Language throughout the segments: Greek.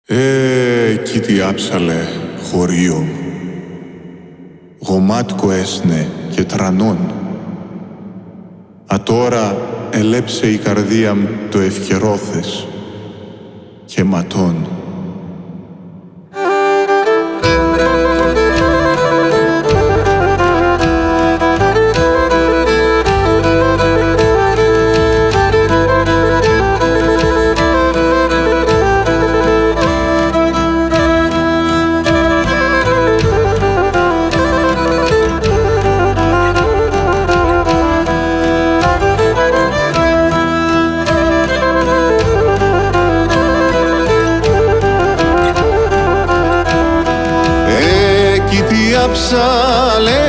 Κι τι άψαλε χωρίο, γομάτκο έσνε και τρανών. Ατόρα ελέψε η καρδία μ το ευκαιρόθες και ματών. Άψαλε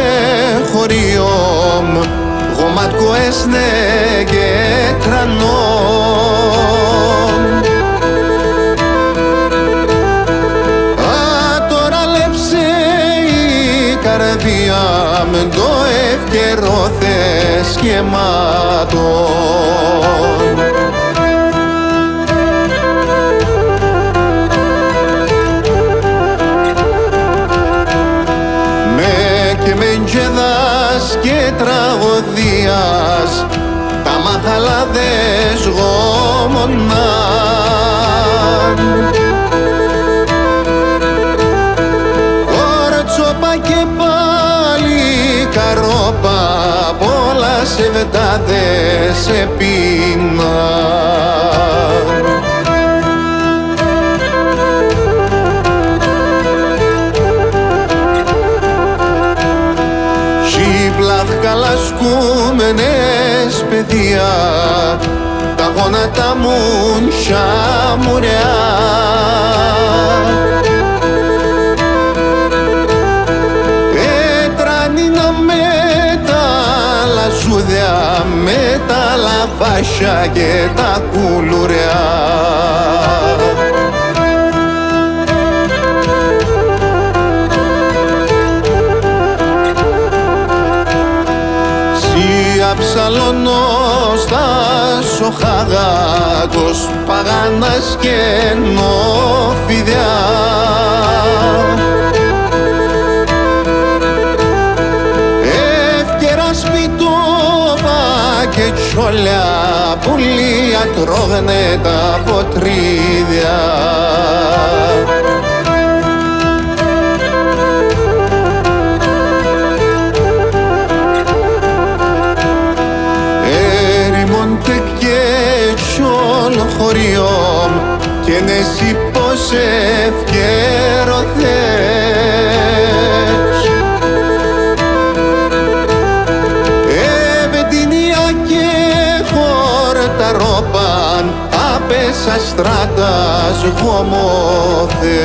χωριόμ, γομάτκο έσνε και τρανών. Τώρα λέψε η καρδιά με το ευκαιρόθες και ματών. Και τραγωδίας τα μαχαλάδες γόμοναν. Κορτσόπα και πάλι καρόπα, πολλά σεβδάδες επίναν. Καλασκούμενες παιδιά, τα γόνατα μου σαμουριά. Έτρανινα με τα λαζούδια, με τα λαβάσια και τα κουλουριά. Αψαλώνω στα σοχαγάτος παγάνας και νοφιδιά. Εύκαιρα σπιτόπα και τσόλια, πουλία τρώγνε τα ποτρίδια. Χωριόμ και νεσί πως ευκαιροθές. Ευεντινία και χορταρόπαν απέσα στράτας γομόθες.